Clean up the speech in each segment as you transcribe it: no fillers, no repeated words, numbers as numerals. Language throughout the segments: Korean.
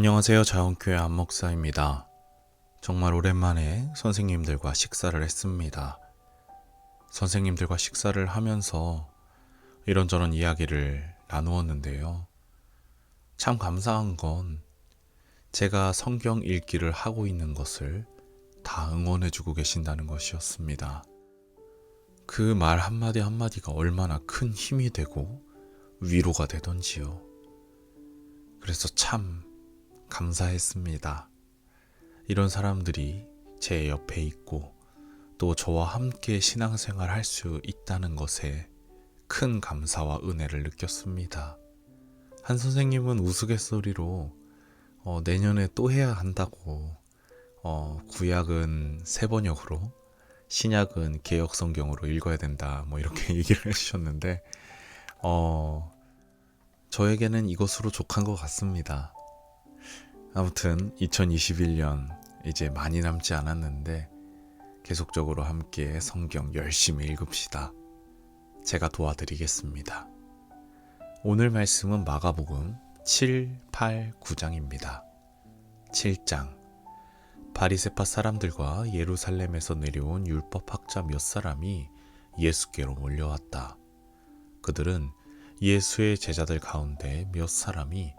안녕하세요. 자원교회 안목사입니다. 정말 오랜만에 선생님들과 식사를 했습니다. 선생님들과 식사를 하면서 이런저런 이야기를 나누었는데요. 참 감사한 건 제가 성경 읽기를 하고 있는 것을 다 응원해주고 계신다는 것이었습니다. 그 말 한마디 한마디가 얼마나 큰 힘이 되고 위로가 되던지요. 그래서 참 감사했습니다. 이런 사람들이 제 옆에 있고 또 저와 함께 신앙생활 할 수 있다는 것에 큰 감사와 은혜를 느꼈습니다. 한 선생님은 우스갯소리로 내년에 또 해야 한다고 구약은 세번역으로 신약은 개역성경으로 읽어야 된다 이렇게 얘기를 해주셨는데 저에게는 이것으로 족한 것 같습니다. 아무튼 2021년 이제 많이 남지 않았는데 계속적으로 함께 성경 열심히 읽읍시다. 제가 도와드리겠습니다. 오늘 말씀은 마가복음 7, 8, 9장입니다. 7장 바리새파 사람들과 예루살렘에서 내려온 율법학자 몇 사람이 예수께로 몰려왔다. 그들은 예수의 제자들 가운데 몇 사람이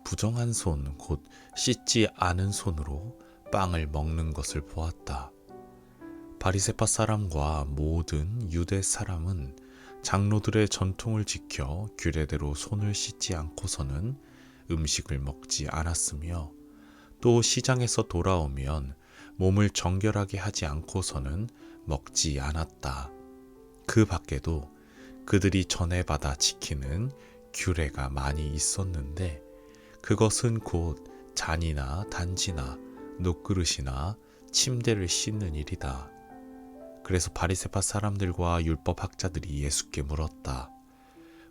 부정한 손, 곧 씻지 않은 손으로 빵을 먹는 것을 보았다. 바리새파 사람과 모든 유대 사람은 장로들의 전통을 지켜 규례대로 손을 씻지 않고서는 음식을 먹지 않았으며 또 시장에서 돌아오면 몸을 정결하게 하지 않고서는 먹지 않았다. 그 밖에도 그들이 전에 받아 지키는 규례가 많이 있었는데 그것은 곧 잔이나 단지나 놋그릇이나 침대를 씻는 일이다. 그래서 바리새파 사람들과 율법학자들이 예수께 물었다.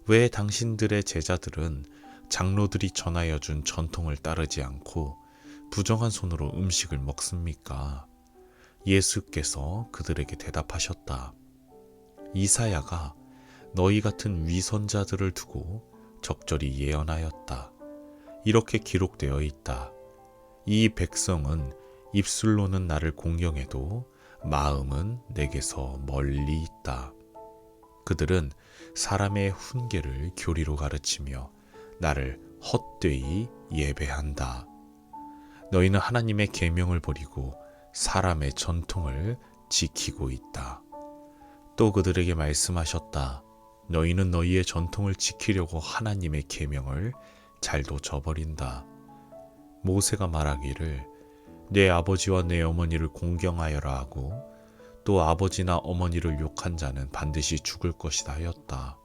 왜 당신들의 제자들은 장로들이 전하여 준 전통을 따르지 않고 부정한 손으로 음식을 먹습니까? 예수께서 그들에게 대답하셨다. 이사야가 너희 같은 위선자들을 두고 적절히 예언하였다. 이렇게 기록되어 있다. 이 백성은 입술로는 나를 공경해도 마음은 내게서 멀리 있다. 그들은 사람의 훈계를 교리로 가르치며 나를 헛되이 예배한다. 너희는 하나님의 계명을 버리고 사람의 전통을 지키고 있다. 또 그들에게 말씀하셨다. 너희는 너희의 전통을 지키려고 하나님의 계명을 잘도 저버린다. 모세가 말하기를 내 아버지와 내 어머니를 공경하여라 하고 또 아버지나 어머니를 욕한 자는 반드시 죽을 것이다 하였다.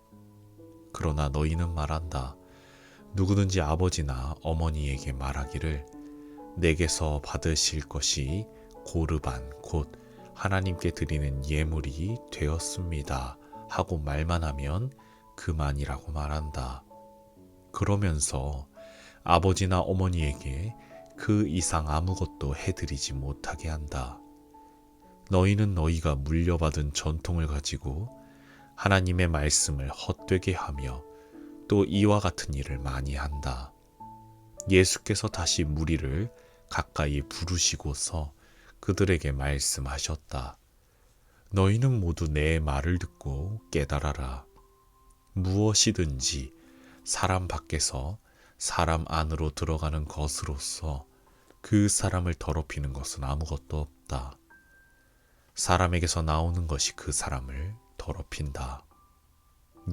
그러나 너희는 말한다. 누구든지 아버지나 어머니에게 말하기를 내게서 받으실 것이 고르반 곧 하나님께 드리는 예물이 되었습니다 하고 말만 하면 그만이라고 말한다. 그러면서 아버지나 어머니에게 그 이상 아무것도 해드리지 못하게 한다. 너희는 너희가 물려받은 전통을 가지고 하나님의 말씀을 헛되게 하며 또 이와 같은 일을 많이 한다. 예수께서 다시 무리를 가까이 부르시고서 그들에게 말씀하셨다. 너희는 모두 내 말을 듣고 깨달아라. 무엇이든지 사람 밖에서 사람 안으로 들어가는 것으로서 그 사람을 더럽히는 것은 아무것도 없다. 사람에게서 나오는 것이 그 사람을 더럽힌다.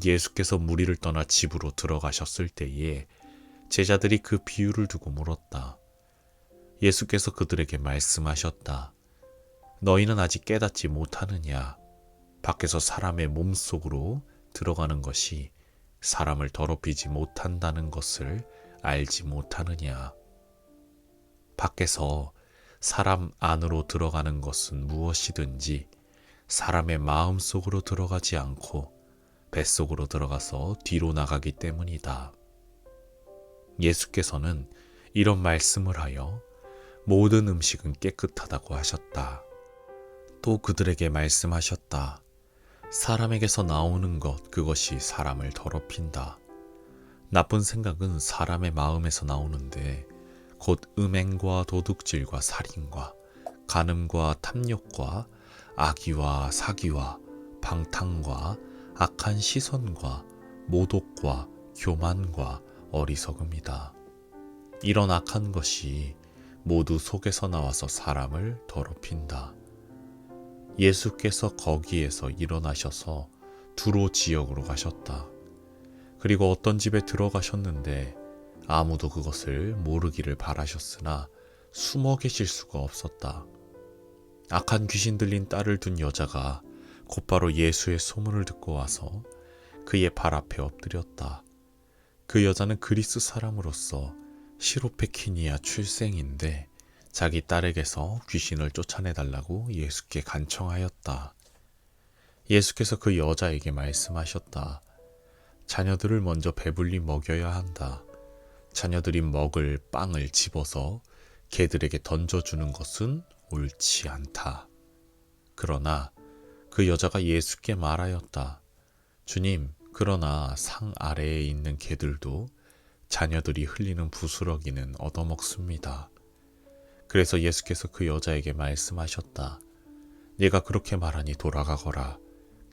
예수께서 무리를 떠나 집으로 들어가셨을 때에 제자들이 그 비유를 두고 물었다. 예수께서 그들에게 말씀하셨다. 너희는 아직 깨닫지 못하느냐? 밖에서 사람의 몸속으로 들어가는 것이 사람을 더럽히지 못한다는 것을 알지 못하느냐? 밖에서 사람 안으로 들어가는 것은 무엇이든지 사람의 마음 속으로 들어가지 않고 뱃속으로 들어가서 뒤로 나가기 때문이다. 예수께서는 이런 말씀을 하여 모든 음식은 깨끗하다고 하셨다. 또 그들에게 말씀하셨다. 사람에게서 나오는 것, 그것이 사람을 더럽힌다. 나쁜 생각은 사람의 마음에서 나오는데 곧 음행과 도둑질과 살인과 간음과 탐욕과 악의와 사기와 방탕과 악한 시선과 모독과 교만과 어리석음이다. 이런 악한 것이 모두 속에서 나와서 사람을 더럽힌다. 예수께서 거기에서 일어나셔서 두로 지역으로 가셨다. 그리고 어떤 집에 들어가셨는데 아무도 그것을 모르기를 바라셨으나 숨어 계실 수가 없었다. 악한 귀신 들린 딸을 둔 여자가 곧바로 예수의 소문을 듣고 와서 그의 발 앞에 엎드렸다. 그 여자는 그리스 사람으로서 시로페키니아 출생인데 자기 딸에게서 귀신을 쫓아내달라고 예수께 간청하였다. 예수께서 그 여자에게 말씀하셨다. 자녀들을 먼저 배불리 먹여야 한다. 자녀들이 먹을 빵을 집어서 개들에게 던져주는 것은 옳지 않다. 그러나 그 여자가 예수께 말하였다. 주님, 그러나 상 아래에 있는 개들도 자녀들이 흘리는 부스러기는 얻어먹습니다. 그래서 예수께서 그 여자에게 말씀하셨다. 네가 그렇게 말하니 돌아가거라.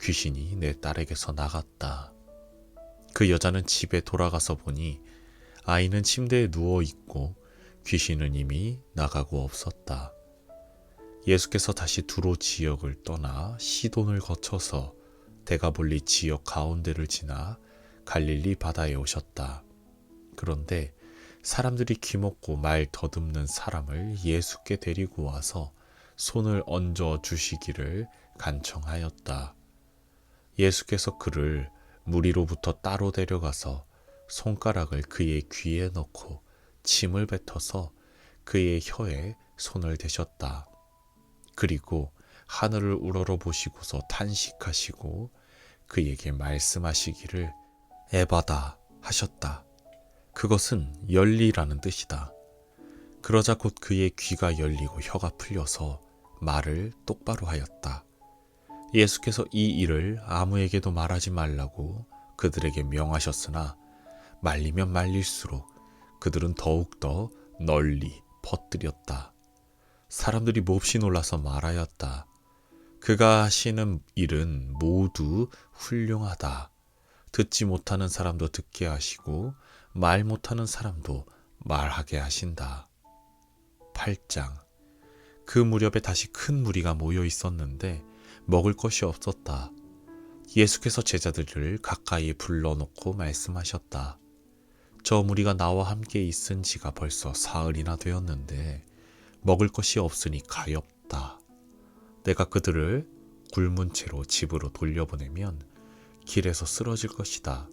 귀신이 내 딸에게서 나갔다. 그 여자는 집에 돌아가서 보니 아이는 침대에 누워 있고 귀신은 이미 나가고 없었다. 예수께서 다시 두로 지역을 떠나 시돈을 거쳐서 데가볼리 지역 가운데를 지나 갈릴리 바다에 오셨다. 그런데 사람들이 기먹고 말 더듬는 사람을 예수께 데리고 와서 손을 얹어 주시기를 간청하였다. 예수께서 그를 무리로부터 따로 데려가서 손가락을 그의 귀에 넣고 침을 뱉어서 그의 혀에 손을 대셨다. 그리고 하늘을 우러러 보시고서 탄식하시고 그에게 말씀하시기를 에바다 하셨다. 그것은 열리라는 뜻이다. 그러자 곧 그의 귀가 열리고 혀가 풀려서 말을 똑바로 하였다. 예수께서 이 일을 아무에게도 말하지 말라고 그들에게 명하셨으나 말리면 말릴수록 그들은 더욱더 널리 퍼뜨렸다. 사람들이 몹시 놀라서 말하였다. 그가 하시는 일은 모두 훌륭하다. 듣지 못하는 사람도 듣게 하시고 말 못하는 사람도 말하게 하신다. 8장. 그 무렵에 다시 큰 무리가 모여 있었는데 먹을 것이 없었다. 예수께서 제자들을 가까이 불러놓고 말씀하셨다. 저 무리가 나와 함께 있은 지가 벌써 사흘이나 되었는데 먹을 것이 없으니 가엾다. 내가 그들을 굶은 채로 집으로 돌려보내면 길에서 쓰러질 것이다.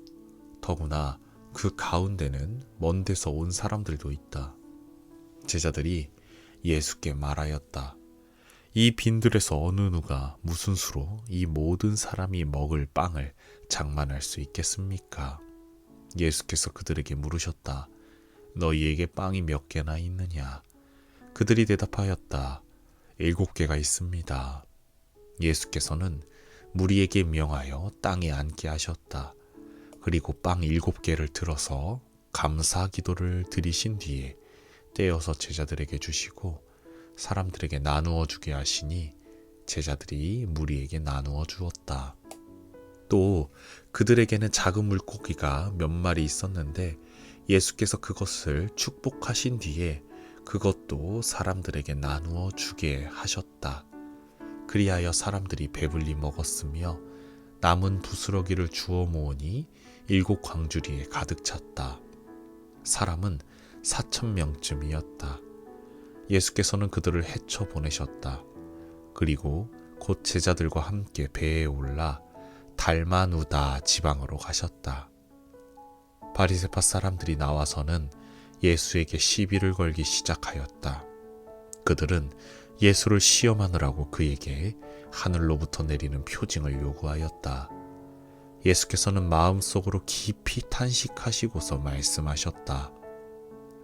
더구나 그 가운데는 먼 데서 온 사람들도 있다. 제자들이 예수께 말하였다. 이 빈들에서 어느 누가 무슨 수로 이 모든 사람이 먹을 빵을 장만할 수 있겠습니까? 예수께서 그들에게 물으셨다. 너희에게 빵이 몇 개나 있느냐? 그들이 대답하였다. 7개가 있습니다. 예수께서는 무리에게 명하여 땅에 앉게 하셨다. 그리고 빵 7개를 들어서 감사 기도를 드리신 뒤에 떼어서 제자들에게 주시고 사람들에게 나누어 주게 하시니 제자들이 무리에게 나누어 주었다. 또 그들에게는 작은 물고기가 몇 마리 있었는데 예수께서 그것을 축복하신 뒤에 그것도 사람들에게 나누어 주게 하셨다. 그리하여 사람들이 배불리 먹었으며 남은 부스러기를 주워 모으니 7 광주리에 가득 찼다. 사람은 4,000명쯤이었다. 예수께서는 그들을 헤쳐 보내셨다. 그리고 곧 제자들과 함께 배에 올라 달마누다 지방으로 가셨다. 바리새파 사람들이 나와서는 예수에게 시비를 걸기 시작하였다. 그들은 예수를 시험하느라고 그에게 하늘로부터 내리는 표징을 요구하였다. 예수께서는 마음속으로 깊이 탄식하시고서 말씀하셨다.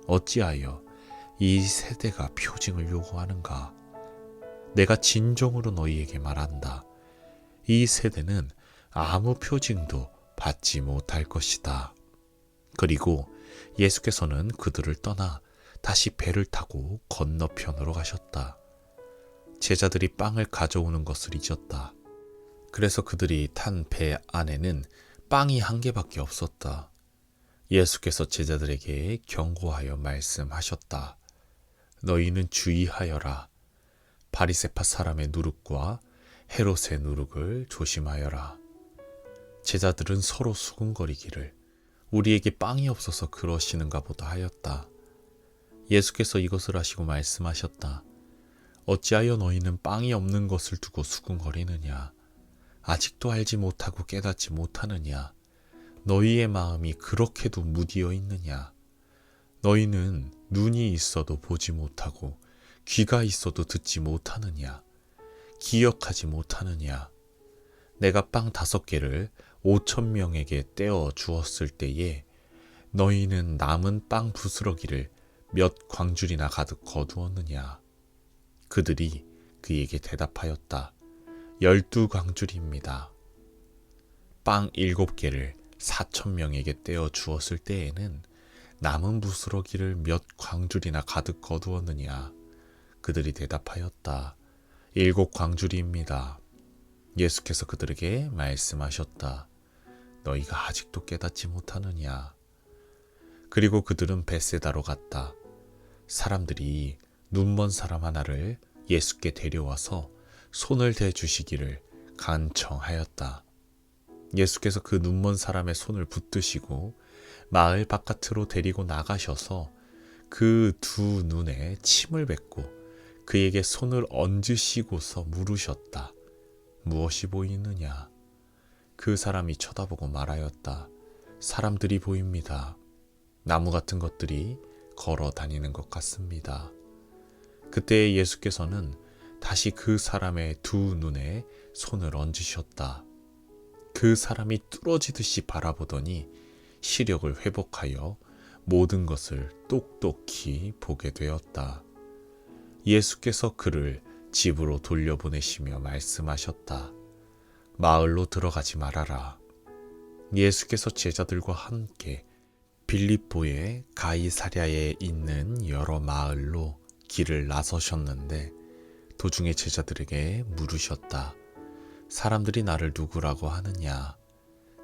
어찌하여 이 세대가 표징을 요구하는가? 내가 진정으로 너희에게 말한다. 이 세대는 아무 표징도 받지 못할 것이다. 그리고 예수께서는 그들을 떠나 다시 배를 타고 건너편으로 가셨다. 제자들이 빵을 가져오는 것을 잊었다. 그래서 그들이 탄 배 안에는 빵이 한 개밖에 없었다. 예수께서 제자들에게 경고하여 말씀하셨다. 너희는 주의하여라. 바리새파 사람의 누룩과 헤롯의 누룩을 조심하여라. 제자들은 서로 수군거리기를 우리에게 빵이 없어서 그러시는가 보다 하였다. 예수께서 이것을 하시고 말씀하셨다. 어찌하여 너희는 빵이 없는 것을 두고 수군거리느냐. 아직도 알지 못하고 깨닫지 못하느냐. 너희의 마음이 그렇게도 무디어 있느냐. 너희는 눈이 있어도 보지 못하고 귀가 있어도 듣지 못하느냐. 기억하지 못하느냐. 내가 빵 5개를 5,000명에게 떼어 주었을 때에 너희는 남은 빵 부스러기를 몇 광줄이나 가득 거두었느냐. 그들이 그에게 대답하였다. 12광줄입니다. 빵 7개를 4,000명에게 떼어 주었을 때에는 남은 부스러기를 몇 광줄이나 가득 거두었느냐. 그들이 대답하였다. 7광줄입니다. 예수께서 그들에게 말씀하셨다. 너희가 아직도 깨닫지 못하느냐. 그리고 그들은 벳세다로 갔다. 사람들이 눈먼 사람 하나를 예수께 데려와서 손을 대주시기를 간청하였다. 예수께서 그 눈먼 사람의 손을 붙드시고 마을 바깥으로 데리고 나가셔서 그 두 눈에 침을 뱉고 그에게 손을 얹으시고서 물으셨다. 무엇이 보이느냐? 그 사람이 쳐다보고 말하였다. 사람들이 보입니다. 나무 같은 것들이 걸어 다니는 것 같습니다. 그때 예수께서는 다시 그 사람의 두 눈에 손을 얹으셨다. 그 사람이 뚫어지듯이 바라보더니 시력을 회복하여 모든 것을 똑똑히 보게 되었다. 예수께서 그를 집으로 돌려보내시며 말씀하셨다. 마을로 들어가지 말아라. 예수께서 제자들과 함께 빌립보의 가이사랴에 있는 여러 마을로 길을 나서셨는데 도중에 제자들에게 물으셨다. 사람들이 나를 누구라고 하느냐?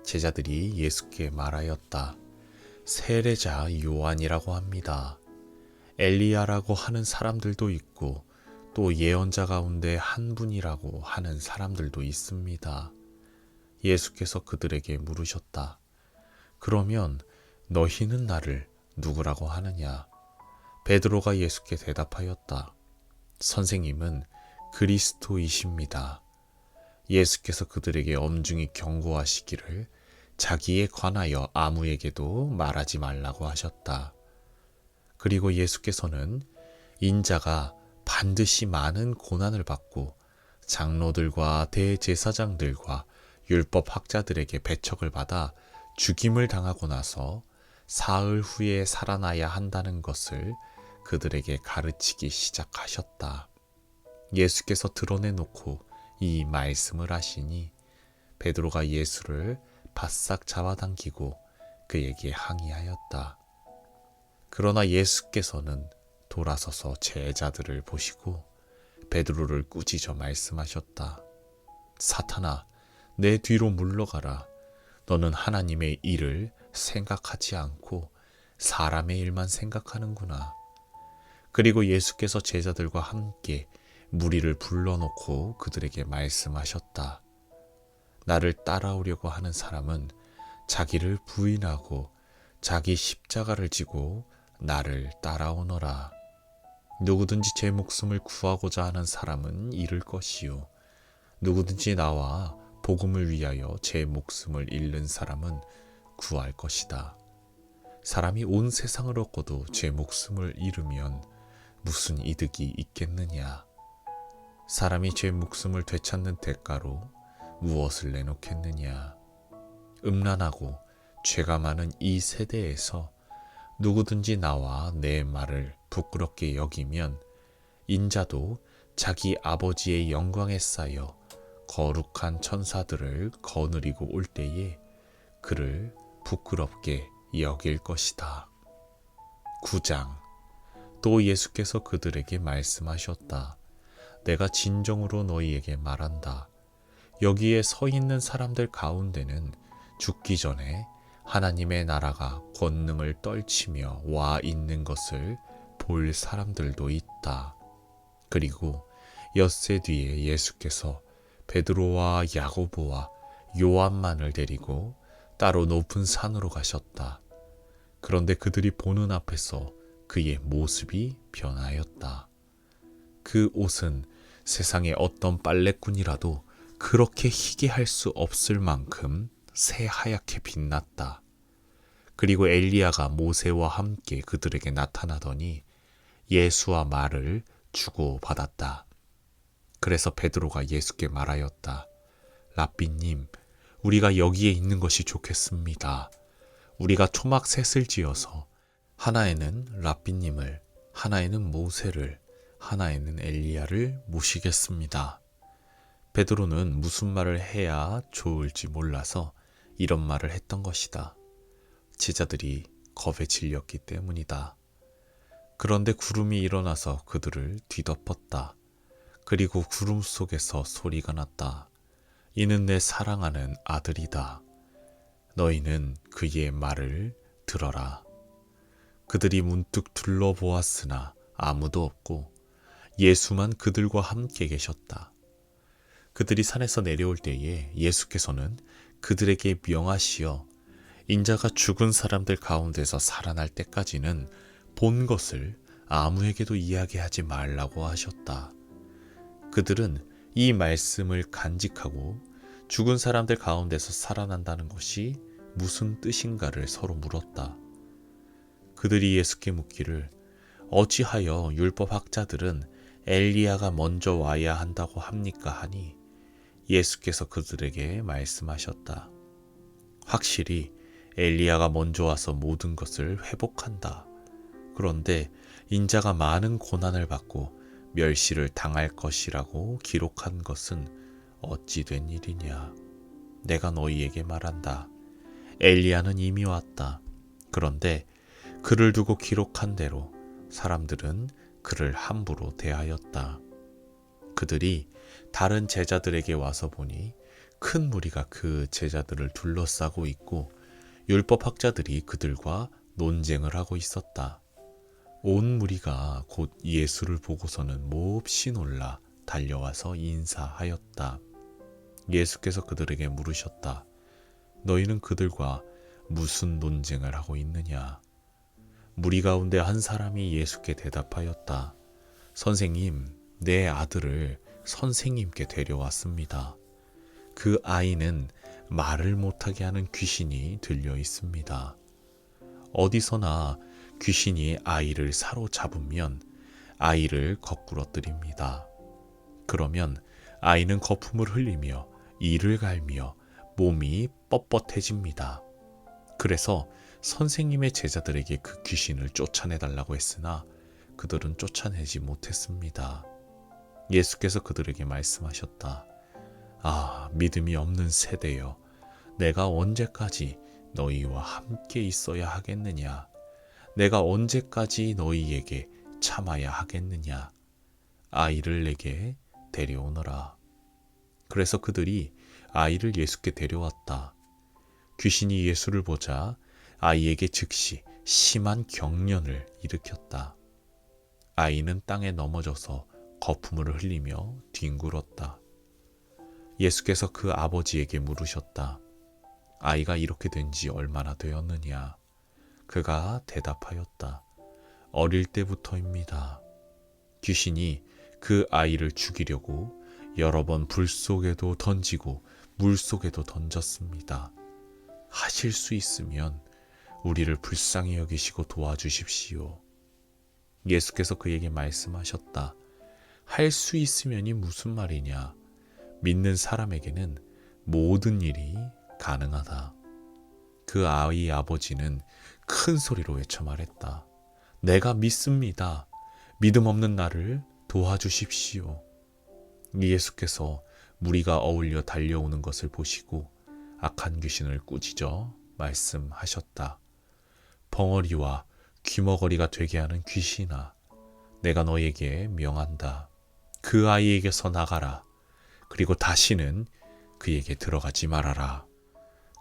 제자들이 예수께 말하였다. 세례자 요한이라고 합니다. 엘리야라고 하는 사람들도 있고 또 예언자 가운데 한 분이라고 하는 사람들도 있습니다. 예수께서 그들에게 물으셨다. 그러면 너희는 나를 누구라고 하느냐? 베드로가 예수께 대답하였다. 선생님은 그리스도이십니다. 예수께서 그들에게 엄중히 경고하시기를 자기에 관하여 아무에게도 말하지 말라고 하셨다. 그리고 예수께서는 인자가 반드시 많은 고난을 받고 장로들과 대제사장들과 율법학자들에게 배척을 받아 죽임을 당하고 나서 사흘 후에 살아나야 한다는 것을 그들에게 가르치기 시작하셨다. 예수께서 드러내놓고 이 말씀을 하시니 베드로가 예수를 바싹 잡아당기고 그에게 항의하였다. 그러나 예수께서는 돌아서서 제자들을 보시고 베드로를 꾸짖어 말씀하셨다. 사탄아, 내 뒤로 물러가라. 너는 하나님의 일을 생각하지 않고 사람의 일만 생각하는구나. 그리고 예수께서 제자들과 함께 무리를 불러놓고 그들에게 말씀하셨다. 나를 따라오려고 하는 사람은 자기를 부인하고 자기 십자가를 지고 나를 따라오너라. 누구든지 제 목숨을 구하고자 하는 사람은 잃을 것이요. 누구든지 나와 복음을 위하여 제 목숨을 잃는 사람은 구할 것이다. 사람이 온 세상을 얻고도 제 목숨을 잃으면 무슨 이득이 있겠느냐. 사람이 제 목숨을 되찾는 대가로 무엇을 내놓겠느냐. 음란하고 죄가 많은 이 세대에서 누구든지 나와 내 말을 부끄럽게 여기면 인자도 자기 아버지의 영광에 쌓여 거룩한 천사들을 거느리고 올 때에 그를 부끄럽게 여길 것이다. 9장 또 예수께서 그들에게 말씀하셨다. 내가 진정으로 너희에게 말한다. 여기에 서 있는 사람들 가운데는 죽기 전에 하나님의 나라가 권능을 떨치며 와 있는 것을 볼 사람들도 있다. 그리고 엿새 뒤에 예수께서 베드로와 야고보와 요한만을 데리고 따로 높은 산으로 가셨다. 그런데 그들이 보는 앞에서 그의 모습이 변하였다. 그 옷은 세상의 어떤 빨래꾼이라도 그렇게 희게 할 수 없을 만큼 새하얗게 빛났다. 그리고 엘리야가 모세와 함께 그들에게 나타나더니 예수와 말을 주고받았다. 그래서 베드로가 예수께 말하였다. 랍비님, 우리가 여기에 있는 것이 좋겠습니다. 우리가 초막 셋을 지어서 하나에는 랍비님을, 하나에는 모세를, 하나에는 엘리야를 모시겠습니다. 베드로는 무슨 말을 해야 좋을지 몰라서 이런 말을 했던 것이다. 제자들이 겁에 질렸기 때문이다. 그런데 구름이 일어나서 그들을 뒤덮었다. 그리고 구름 속에서 소리가 났다. 이는 내 사랑하는 아들이다. 너희는 그의 말을 들어라. 그들이 문득 둘러보았으나 아무도 없고 예수만 그들과 함께 계셨다. 그들이 산에서 내려올 때에 예수께서는 그들에게 명하시어 인자가 죽은 사람들 가운데서 살아날 때까지는 본 것을 아무에게도 이야기하지 말라고 하셨다. 그들은 이 말씀을 간직하고 죽은 사람들 가운데서 살아난다는 것이 무슨 뜻인가를 서로 물었다. 그들이 예수께 묻기를 어찌하여 율법학자들은 엘리야가 먼저 와야 한다고 합니까 하니 예수께서 그들에게 말씀하셨다. 확실히 엘리야가 먼저 와서 모든 것을 회복한다. 그런데 인자가 많은 고난을 받고 멸시를 당할 것이라고 기록한 것은 어찌 된 일이냐. 내가 너희에게 말한다. 엘리야는 이미 왔다. 그런데 그를 두고 기록한 대로 사람들은 그를 함부로 대하였다. 그들이 다른 제자들에게 와서 보니 큰 무리가 그 제자들을 둘러싸고 있고 율법학자들이 그들과 논쟁을 하고 있었다. 온 무리가 곧 예수를 보고서는 몹시 놀라 달려와서 인사하였다. 예수께서 그들에게 물으셨다. 너희는 그들과 무슨 논쟁을 하고 있느냐? 무리 가운데 한 사람이 예수께 대답하였다. 선생님, 내 아들을 선생님께 데려왔습니다. 그 아이는 말을 못하게 하는 귀신이 들려 있습니다. 어디서나 귀신이 아이를 사로잡으면 아이를 거꾸러뜨립니다. 그러면 아이는 거품을 흘리며 이를 갈며 몸이 뻣뻣해집니다. 그래서 선생님의 제자들에게 그 귀신을 쫓아내달라고 했으나 그들은 쫓아내지 못했습니다. 예수께서 그들에게 말씀하셨다. 아, 믿음이 없는 세대여, 내가 언제까지 너희와 함께 있어야 하겠느냐? 내가 언제까지 너희에게 참아야 하겠느냐? 아이를 내게 데려오너라. 그래서 그들이 아이를 예수께 데려왔다. 귀신이 예수를 보자 아이에게 즉시 심한 경련을 일으켰다. 아이는 땅에 넘어져서 거품을 흘리며 뒹굴었다. 예수께서 그 아버지에게 물으셨다. 아이가 이렇게 된 지 얼마나 되었느냐? 그가 대답하였다. 어릴 때부터입니다. 귀신이 그 아이를 죽이려고 여러 번 불 속에도 던지고 물 속에도 던졌습니다. 하실 수 있으면 우리를 불쌍히 여기시고 도와주십시오. 예수께서 그에게 말씀하셨다. 할 수 있으면이 무슨 말이냐? 믿는 사람에게는 모든 일이 가능하다. 그 아이의 아버지는 큰 소리로 외쳐 말했다. 내가 믿습니다. 믿음 없는 나를 도와주십시오. 예수께서 무리가 어울려 달려오는 것을 보시고 악한 귀신을 꾸짖어 말씀하셨다. 벙어리와 귀머거리가 되게 하는 귀신아, 내가 너에게 명한다. 그 아이에게서 나가라. 그리고 다시는 그에게 들어가지 말아라.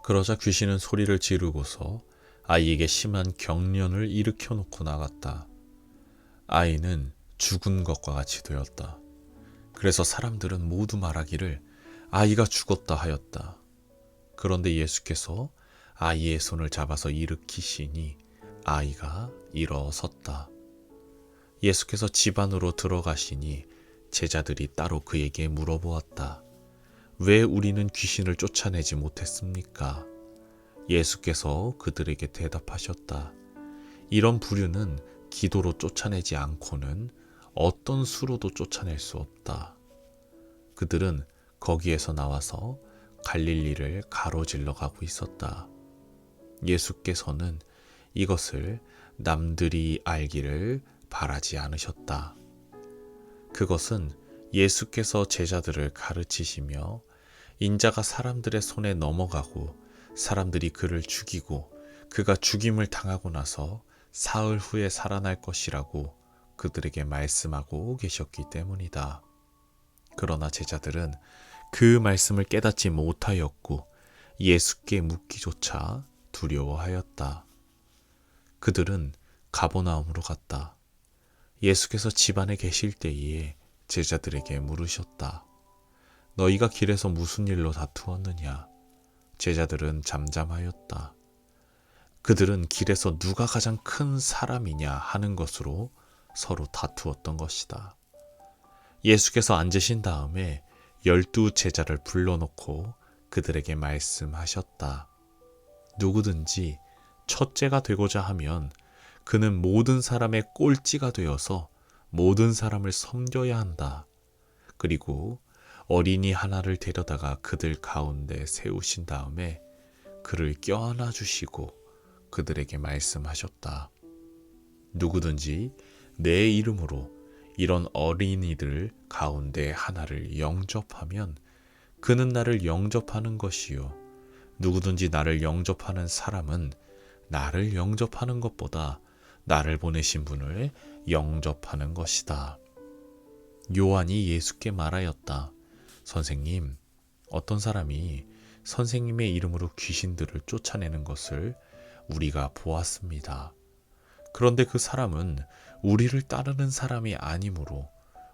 그러자 귀신은 소리를 지르고서 아이에게 심한 경련을 일으켜 놓고 나갔다. 아이는 죽은 것과 같이 되었다. 그래서 사람들은 모두 말하기를 아이가 죽었다 하였다. 그런데 예수께서 아이의 손을 잡아서 일으키시니 아이가 일어섰다. 예수께서 집 안으로 들어가시니 제자들이 따로 그에게 물어보았다. 왜 우리는 귀신을 쫓아내지 못했습니까? 예수께서 그들에게 대답하셨다. 이런 부류는 기도로 쫓아내지 않고는 어떤 수로도 쫓아낼 수 없다. 그들은 거기에서 나와서 갈릴리를 가로질러 가고 있었다. 예수께서는 이것을 남들이 알기를 바라지 않으셨다. 그것은 예수께서 제자들을 가르치시며 인자가 사람들의 손에 넘어가고 사람들이 그를 죽이고 그가 죽임을 당하고 나서 사흘 후에 살아날 것이라고 그들에게 말씀하고 계셨기 때문이다. 그러나 제자들은 그 말씀을 깨닫지 못하였고 예수께 묻기조차 두려워하였다. 그들은 가버나움으로 갔다. 예수께서 집안에 계실 때에 제자들에게 물으셨다. 너희가 길에서 무슨 일로 다투었느냐? 제자들은 잠잠하였다. 그들은 길에서 누가 가장 큰 사람이냐 하는 것으로 서로 다투었던 것이다. 예수께서 앉으신 다음에 12 제자를 불러놓고 그들에게 말씀하셨다. 누구든지 첫째가 되고자 하면 그는 모든 사람의 꼴찌가 되어서 모든 사람을 섬겨야 한다. 그리고 어린이 하나를 데려다가 그들 가운데 세우신 다음에 그를 껴안아 주시고 그들에게 말씀하셨다. 누구든지 내 이름으로 이런 어린이들 가운데 하나를 영접하면 그는 나를 영접하는 것이요. 누구든지 나를 영접하는 사람은 나를 영접하는 것보다 나를 보내신 분을 영접하는 것이다. 요한이 예수께 말하였다. 선생님, 어떤 사람이 선생님의 이름으로 귀신들을 쫓아내는 것을 우리가 보았습니다. 그런데 그 사람은 우리를 따르는 사람이 아니므로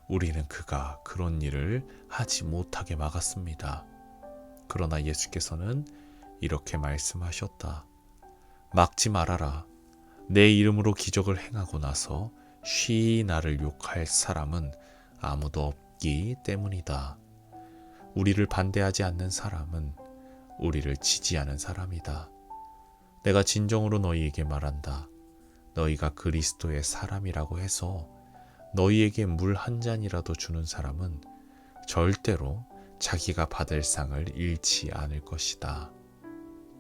우리는 그가 그런 일을 하지 못하게 막았습니다. 그러나 예수께서는 이렇게 말씀하셨다. 막지 말아라. 내 이름으로 기적을 행하고 나서 쉬이 나를 욕할 사람은 아무도 없기 때문이다. 우리를 반대하지 않는 사람은 우리를 지지하는 사람이다. 내가 진정으로 너희에게 말한다. 너희가 그리스도의 사람이라고 해서 너희에게 물 한 잔이라도 주는 사람은 절대로 자기가 받을 상을 잃지 않을 것이다.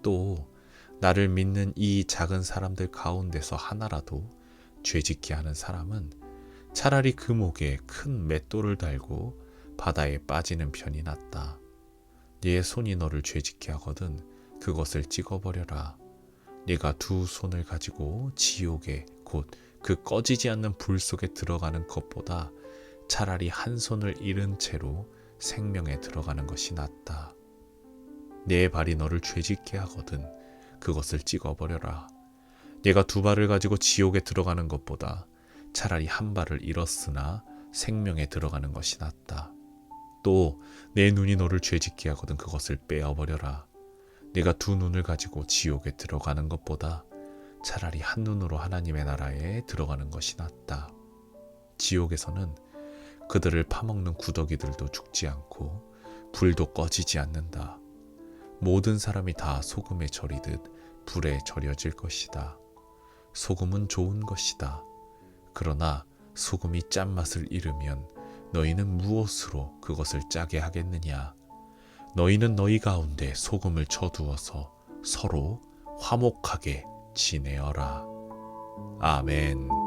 또 나를 믿는 이 작은 사람들 가운데서 하나라도 죄짓게 하는 사람은 차라리 그 목에 큰 맷돌을 달고 바다에 빠지는 편이 낫다. 네 손이 너를 죄짓게 하거든 그것을 찍어버려라. 네가 두 손을 가지고 지옥에 곧 그 꺼지지 않는 불 속에 들어가는 것보다 차라리 한 손을 잃은 채로 생명에 들어가는 것이 낫다. 네 발이 너를 죄짓게 하거든 그것을 찍어버려라. 네가 두 발을 가지고 지옥에 들어가는 것보다 차라리 한 발을 잃었으나 생명에 들어가는 것이 낫다. 또 내 눈이 너를 죄짓게 하거든 그것을 빼어버려라. 네가 두 눈을 가지고 지옥에 들어가는 것보다 차라리 한 눈으로 하나님의 나라에 들어가는 것이 낫다. 지옥에서는 그들을 파먹는 구더기들도 죽지 않고 불도 꺼지지 않는다. 모든 사람이 다 소금에 절이듯 불에 절여질 것이다. 소금은 좋은 것이다. 그러나 소금이 짠맛을 잃으면 너희는 무엇으로 그것을 짜게 하겠느냐? 너희는 너희 가운데 소금을 쳐두어서 서로 화목하게 지내어라. 아멘.